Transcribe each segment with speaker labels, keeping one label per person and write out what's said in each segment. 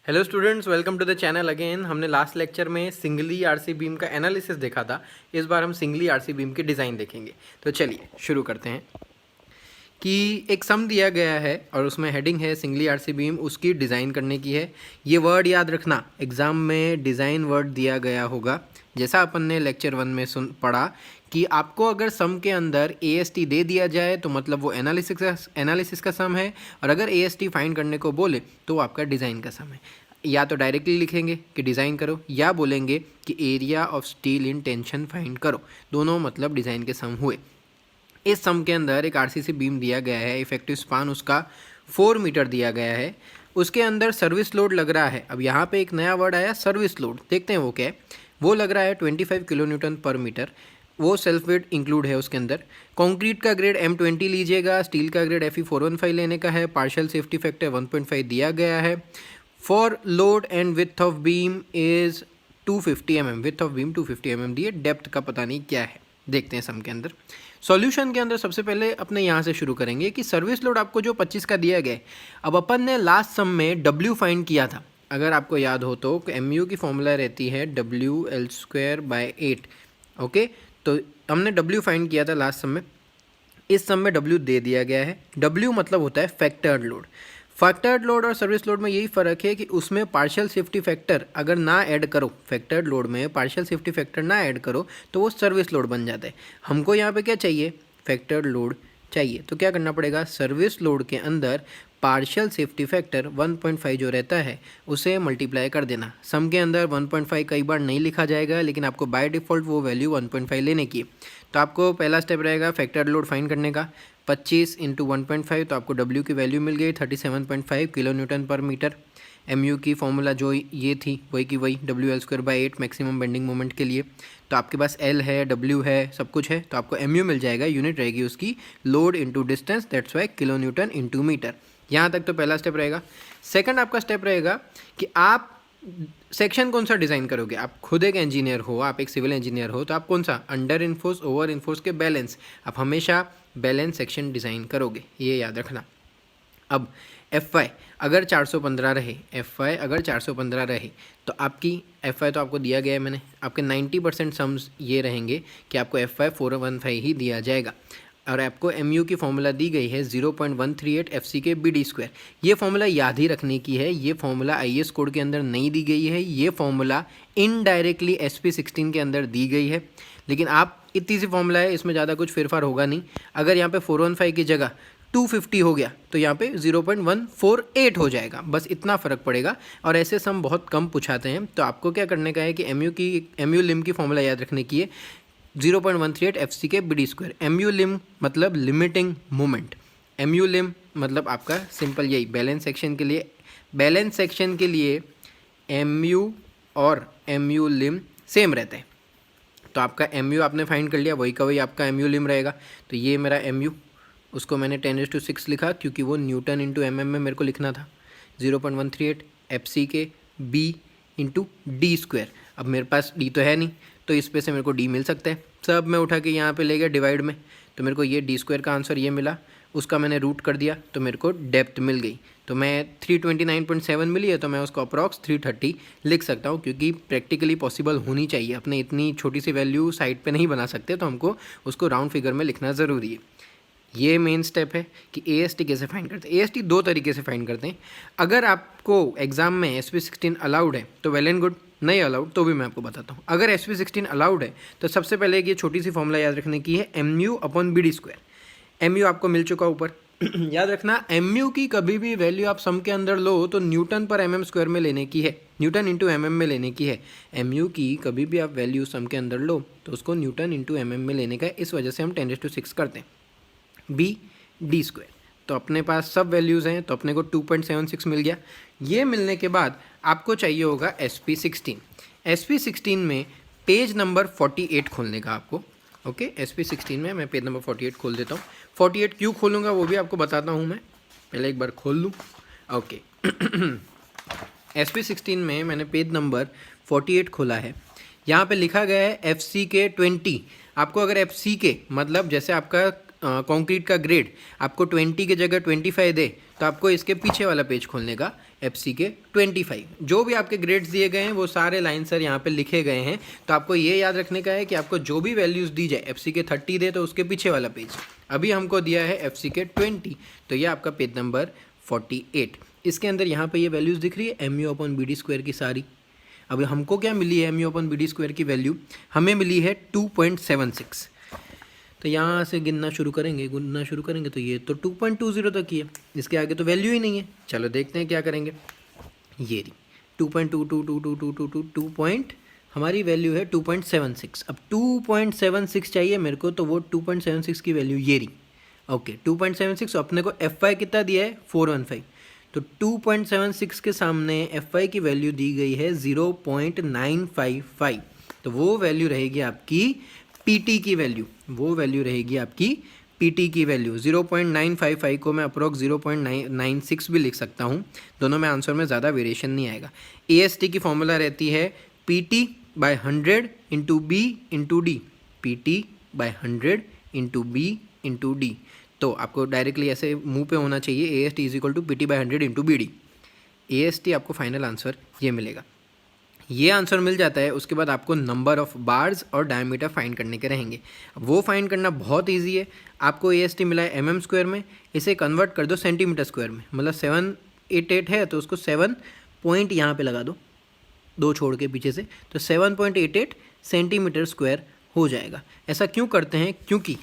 Speaker 1: Hello students, welcome to the channel again. हमने last lecture में singly RC beam का analysis देखा था। इस बार हम सिंगली आरसी बीम की डिज़ाइन देखेंगे। तो चलिए शुरू करते हैं कि एक सम दिया गया है और उसमें हेडिंग है सिंगली आरसी बीम, उसकी डिज़ाइन करने की है। ये वर्ड याद रखना, एग्ज़ाम में डिज़ाइन वर्ड दिया गया होगा। जैसा अपन ने लेक्चर 1 में पढ़ा कि आपको अगर सम के अंदर AST दे दिया जाए तो मतलब वो एनालिसिस का सम है, और अगर AST फाइंड करने को बोले तो वो आपका डिज़ाइन का सम है। या तो डायरेक्टली लिखेंगे कि डिज़ाइन करो, या बोलेंगे कि area of steel in tension find करो। दोनों मतलब डिज़ाइन के सम हुए। इस सम के अंदर एक RCC बीम दिया गया है, इफेक्टिव स्पान उसका 4 मीटर दिया गया है। उसके अंदर सर्विस लोड लग रहा है। अब यहाँ पे एक नया वर्ड आया, सर्विस लोड। देखते हैं वो क्या है। वो लग रहा है 25 किलो न्यूटन पर मीटर। वो सेल्फ वेट इंक्लूड है उसके अंदर। कंक्रीट का ग्रेड M20 लीजिएगा, स्टील का ग्रेड Fe415 लेने का है। पार्शियल सेफ्टी फैक्टर 1.5 दिया गया है। For load and width of beam is 250 mm, width of beam 250 mm दिए। डेप्थ का पता नहीं क्या है, देखते हैं सम के अंदर। सॉल्यूशन के अंदर सबसे पहले अपने यहाँ से शुरू करेंगे कि सर्विस लोड आपको जो 25 का दिया गया है। अब अपन ने लास्ट सम में W फाइंड किया था, अगर आपको याद हो तो MU की फॉर्मूला रहती है WL²/8। ओके, तो हमने W फाइंड किया था लास्ट सम में। इस सम में W दे दिया गया है। W मतलब होता है फैक्टर्ड लोड। फैक्टर्ड लोड और सर्विस लोड में यही फ़र्क है कि उसमें पार्शियल सेफ्टी फैक्टर अगर ना ऐड करो, फैक्टर्ड लोड में पार्शियल सेफ्टी फैक्टर ना ऐड करो तो वो सर्विस लोड बन जाता है। हमको यहाँ पे क्या चाहिए, फैक्टर्ड लोड चाहिए। तो क्या करना पड़ेगा, सर्विस लोड के अंदर पार्शियल सेफ्टी फैक्टर 1.5 जो रहता है उसे मल्टीप्लाई कर देना। सम के अंदर 1.5 कई बार नहीं लिखा जाएगा, लेकिन आपको बाय डिफ़ॉल्ट वो वैल्यू 1.5 लेने की। तो आपको पहला स्टेप रहेगा फैक्टर्ड लोड फाइंड करने का। 25 × 1.5, तो आपको W की वैल्यू मिल गई 37.5 किलो न्यूटन पर मीटर। MU की फॉर्मूला जो ये थी वही की वही, WL²/8 मैक्सिमम बेंडिंग मोमेंट के लिए। तो आपके पास L है, W है, सब कुछ है, तो आपको MU मिल जाएगा। यूनिट रहेगी उसकी load into distance, that's why kilo newton into metre. यहाँ तक तो पहला स्टेप रहेगा। सेकंड आपका स्टेप रहेगा कि आप सेक्शन कौन सा डिज़ाइन करोगे। आप खुद एक इंजीनियर हो, आप एक सिविल इंजीनियर हो, तो आप कौन सा, अंडर इन्फोर्स, ओवर इन्फोर्स के बैलेंस, आप हमेशा बैलेंस सेक्शन डिज़ाइन करोगे, ये याद रखना। अब FY अगर 415 रहे, FY अगर 415 रहे तो आपकी FY तो आपको दिया गया है मैंने, आपके 90% सम्स ये रहेंगे कि आपको FY 415 ही दिया जाएगा। और आपको MU की फॉर्मूला दी गई है 0.138 FC के BD²। ये फॉर्मूला याद ही रखने की है। ये फॉर्मूला IS कोड के अंदर नहीं दी गई है, ये फॉर्मूला इनडायरेक्टली SP16 के अंदर दी गई है। लेकिन आप इतनी सी फॉर्मूला है, इसमें ज़्यादा कुछ फेरफार होगा नहीं। अगर यहाँ पे 415 की जगह 250 हो गया तो यहाँ पे 0.148 हो जाएगा, बस इतना फ़र्क पड़ेगा। और ऐसे सम बहुत कम पूछाते हैं। तो आपको क्या करने का है कि MU लिम की फॉर्मूला याद रखने की है 0.138 FC के BD²। MU लिम मतलब लिमिटिंग मोमेंट। MU लिम मतलब आपका सिंपल यही, बैलेंस सेक्शन के लिए, बैलेंस सेक्शन के लिए MU और MU लिम सेम रहता है। तो आपका MU आपने फाइंड कर लिया, वही का वही आपका MU लिम रहेगा। तो ये मेरा MU, उसको मैंने 10⁶ लिखा क्योंकि वो न्यूटन इंटू mm में मेरे को लिखना था। 0.138 FC के B इंटू D²। अब मेरे पास D तो है नहीं, तो इस पे से मेरे को D मिल सकता है। सब मैं उठा के यहाँ पे ले गया डिवाइड में, तो मेरे को ये D² का आंसर ये मिला। उसका मैंने रूट कर दिया तो मेरे को डेप्थ मिल गई। तो मैं 329.7 मिली है, तो मैं उसको अप्रॉक्स 330 लिख सकता हूँ, क्योंकि प्रैक्टिकली पॉसिबल होनी चाहिए। अपने इतनी छोटी सी वैल्यू साइड पे नहीं बना सकते, तो हमको उसको राउंड फिगर में लिखना ज़रूरी है। ये मेन स्टेप है कि AST कैसे फाइंड करते हैं। AST दो तरीके से फाइंड करते हैं। अगर आपको एग्जाम में SP16 अलाउड है तो वेल एंड गुड, नहीं अलाउड तो भी मैं आपको बताता हूँ। अगर SP16 अलाउड है तो सबसे पहले ये छोटी सी फॉर्मूला याद रखने की है, MU/BD²। MU आपको मिल चुका ऊपर। याद रखना, MU की कभी भी वैल्यू आप सम के अंदर लो तो न्यूटन पर mm² में लेने की है, न्यूटन इंटू mm में लेने की है। MU की कभी भी आप वैल्यू सम के अंदर लो तो उसको न्यूटन इंटू mm में लेने का है। इस वजह से हम 10⁶ करते हैं। BD², तो अपने पास सब वैल्यूज़ हैं, तो अपने को 2.76 मिल गया। ये मिलने के बाद आपको चाहिए होगा SP16। SP16 में पेज नंबर 48 खोलने का आपको। ओके, SP16 में मैं पेज नंबर 48 खोल देता हूँ। 48 क्यों खोलूँगा वो भी आपको बताता हूँ मैं, पहले एक बार खोल लूँ। ओके SP16 में मैंने पेज नंबर 48 खोला है। यहाँ पे लिखा गया है FC के 20। आपको अगर FC के मतलब जैसे आपका कंक्रीट का ग्रेड आपको 20 की जगह 25 दे तो आपको इसके पीछे वाला पेज खोलने का FC के 25। जो भी आपके ग्रेड्स दिए गए हैं वो सारे लाइन सर यहाँ पे लिखे गए हैं। तो आपको ये याद रखने का है कि आपको जो भी वैल्यूज़ दी जाए, FC के 30 दे तो उसके पीछे वाला पेज। अभी हमको दिया है FC के 20, तो ये आपका पेज नंबर 48। इसके अंदर यहाँ पे ये वैल्यूज़ दिख रही है mu/BD² की सारी। अभी हमको क्या मिली है mu/BD² की वैल्यू? हमें मिली है 2.76। तो यहाँ से गिनना शुरू करेंगे तो ये तो 2.20 तक ही है, इसके आगे तो वैल्यू ही नहीं है। चलो देखते हैं क्या करेंगे। ये रही 2.222222 हमारी वैल्यू है 2.76। अब 2.76 चाहिए मेरे को, तो वो 2.76 की वैल्यू ये रही। ओके 2.76, अपने को FY कितना दिया है 415, तो 2.76 के सामने FY की वैल्यू दी गई है 0.955। तो वो वैल्यू रहेगी आपकी PT की वैल्यू, वो वैल्यू रहेगी आपकी PT की वैल्यू। 0.955 को मैं अप्रोक्स 0.996 भी लिख सकता हूँ, दोनों में आंसर में ज़्यादा वेरिएशन नहीं आएगा। AST की फॉर्मूला रहती है PT/100 × B × D, PT/100 × B × D। तो आपको डायरेक्टली ऐसे मुंह पे होना चाहिए AST = PT/100 × BD। AST आपको फाइनल आंसर ये मिलेगा। ये आंसर मिल जाता है, उसके बाद आपको नंबर ऑफ़ बार्स और डायमीटर फाइंड करने के रहेंगे। वो फाइंड करना बहुत इजी है। आपको AST मिला है mm² में, इसे कन्वर्ट कर दो cm² में। मतलब 788 है तो उसको 7 पॉइंट यहाँ पे लगा दो, 2 छोड़ के पीछे से, तो 7.88 cm² हो जाएगा। ऐसा क्यों करते हैं? क्योंकि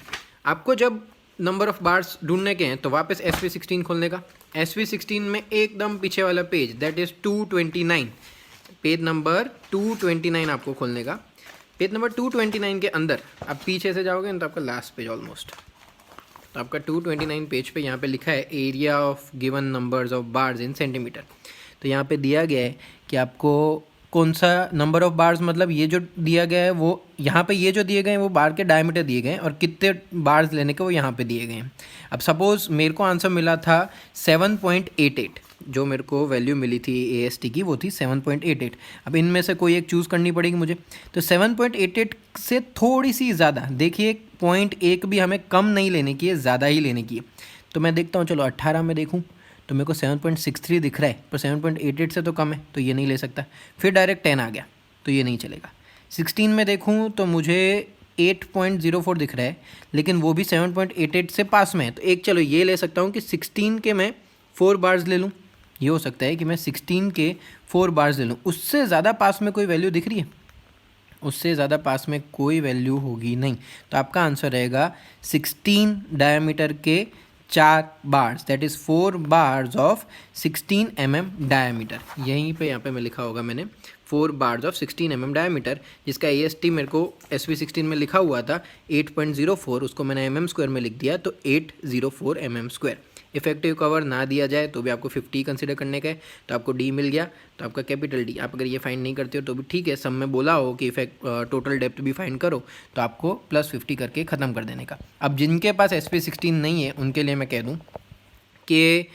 Speaker 1: आपको जब नंबर ऑफ़ बार्स ढूंढने के हैं तो वापस SV16 खोलने का। SV16 में एकदम पीछे वाला page, that is 229, page number 229 आपको खोलने का। पेज नंबर 229 के अंदर आप पीछे से जाओगे ना तो आपका लास्ट पेज ऑलमोस्ट, तो आपका 229 पेज पे यहाँ पे लिखा है area of given numbers of bars in centimetre. तो यहाँ पे दिया गया है कि आपको कौन सा नंबर ऑफ़ बार्स, मतलब ये जो दिया गया है वो यहाँ पे, ये जो दिए गए हैं वो बार के डायमीटर दिए गए हैं और कितने बार्स लेने के वो यहाँ पे दिए गए हैं। अब सपोज़ मेरे को आंसर मिला था 7.88, जो मेरे को वैल्यू मिली थी AST की वो थी 7.88। अब इनमें से कोई एक चूज़ करनी पड़ेगी मुझे। तो 7.88 से थोड़ी सी ज़्यादा, देखिए 0.1 भी हमें कम नहीं लेने की है, ज़्यादा ही लेने की है। तो मैं देखता हूँ, चलो 18 में देखूँ तो मेरे को 7.63 दिख रहा है, पर 7.88 से तो कम है, तो ये नहीं ले सकता। फिर डायरेक्ट 10 आ गया, तो ये नहीं चलेगा। 16 में देखूँ तो मुझे 8.04 दिख रहा है, लेकिन वो भी 7.88 से पास में है। तो एक चलो ये ले सकता हूँ कि 16 के मैं 4 बार्स ले लूँ। ये हो सकता है कि मैं 16 के 4 बार्स ले लूँ। उससे ज़्यादा पास में कोई वैल्यू दिख रही है? उससे ज़्यादा पास में कोई वैल्यू होगी नहीं। तो आपका आंसर रहेगा 16 डायमीटर के 4 bars, that is 4 bars of 16 mm diameter. यहीं पे यहाँ पे मैं लिखा होगा मैंने 4 बार्स ऑफ 16 mm डायमीटर, जिसका AST मेरे को SV16 में लिखा हुआ था 8.04, उसको मैंने mm² में लिख दिया, तो 804 mm²। इफेक्टिव कवर ना दिया जाए तो भी आपको 50 कंसिडर करने का है, तो आपको D मिल गया, तो आपका कैपिटल D। आप अगर ये फाइंड नहीं करते हो तो भी ठीक है, सब में बोला हो कि टोटल डेप्थ भी फाइंड करो, तो आपको +50 करके ख़त्म कर देने का। अब जिनके पास SV16 नहीं है उनके लिए मैं कह दूँ कि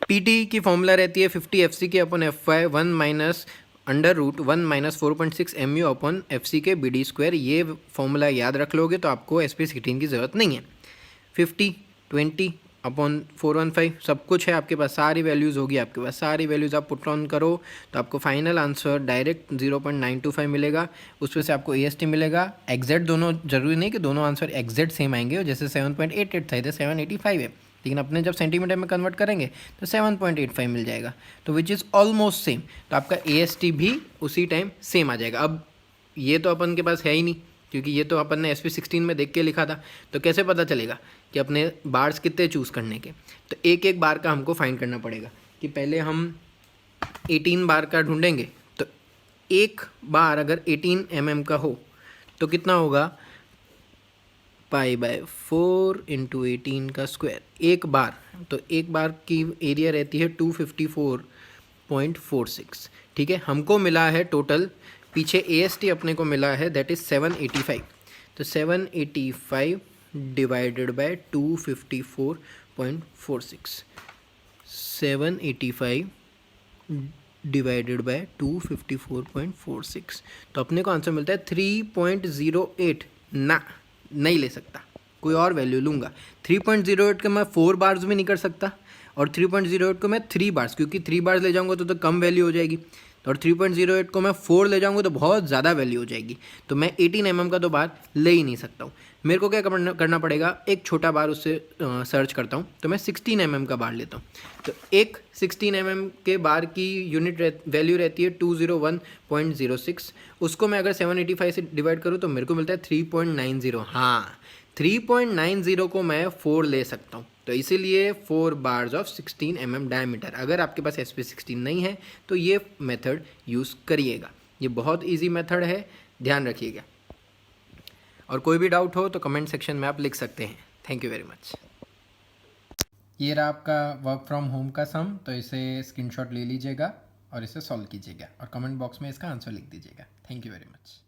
Speaker 1: PT की फॉर्मूला रहती है 50 FC के अपॉन FY 1 √1 -4.6 mu/FC के BD²। ये फॉर्मूला याद रख लोगे तो आपको SV16 की ज़रूरत नहीं है। 50 20 अपॉन 415 सब कुछ है आपके पास, सारी वैल्यूज़ होगी आपके पास, सारी वैल्यूज़ आप पुट ऑन करो तो आपको फाइनल आंसर डायरेक्ट 0.925 मिलेगा। उसमें से आपको AST मिलेगा। एग्जैक्ट दोनों, जरूरी नहीं कि दोनों आंसर एग्जैक्ट सेम आएंगे, जैसे 7.88 था, इधर 785 है, लेकिन अपने जब सेंटीमीटर में कन्वर्ट करेंगे तो 7.85 मिल जाएगा, तो विच इज़ ऑलमोस्ट सेम। तो आपका AST भी उसी टाइम सेम आ जाएगा। अब ये तो अपन के पास है ही नहीं, क्योंकि ये तो अपन ने SV16 में देख के लिखा था, तो कैसे पता चलेगा कि अपने बार्स कितने चूज़ करने के। तो एक एक बार का हमको फाइंड करना पड़ेगा कि पहले हम 18 बार का ढूंढेंगे, तो एक बार अगर 18 mm का हो तो कितना होगा, π/4 × 18 का स्क्वायर, एक बार। तो एक बार की एरिया रहती है 254.46, ठीक है। हमको मिला है टोटल, पीछे AST अपने को मिला है दैट इज़ 785, तो 785 डिवाइडेड बाय 254.46, 785 डिवाइडेड बाय 254.46, तो अपने को आंसर मिलता है 3.08। ना, नहीं ले सकता, कोई और वैल्यू लूँगा। 3.08 के मैं 4 बार्स भी नहीं कर सकता, और 3.08 को मैं 3 बार्स, क्योंकि 3 बार्स ले जाऊँगा तो कम वैल्यू हो जाएगी, और 3.08 को मैं 4 ले जाऊँगा तो बहुत ज़्यादा वैल्यू हो जाएगी। तो मैं 18 mm का तो बार ले ही नहीं सकता हूँ। मेरे को क्या करना पड़ेगा, एक छोटा बार उससे सर्च करता हूँ, तो मैं 16 mm का बार लेता हूँ। तो एक 16 mm के बार की यूनिट वैल्यू रहती है 201.06। उसको मैं अगर 785 से डिवाइड करूँ तो मेरे को मिलता है 3.90। हाँ, 3.90 को मैं 4 ले सकता हूँ। तो इसीलिए 4 बार्स ऑफ 16 mm डायमीटर। अगर आपके पास SP16 नहीं है तो ये मेथड यूज़ करिएगा। ये बहुत इजी मेथड है, ध्यान रखिएगा। और कोई भी डाउट हो तो कमेंट सेक्शन में आप लिख सकते हैं। Thank you very much. ये रहा आपका वर्क फ्रॉम होम का सम, तो इसे स्क्रीनशॉट ले लीजिएगा और इसे सॉल्व कीजिएगा और कमेंट बॉक्स में इसका आंसर लिख दीजिएगा। Thank you very much.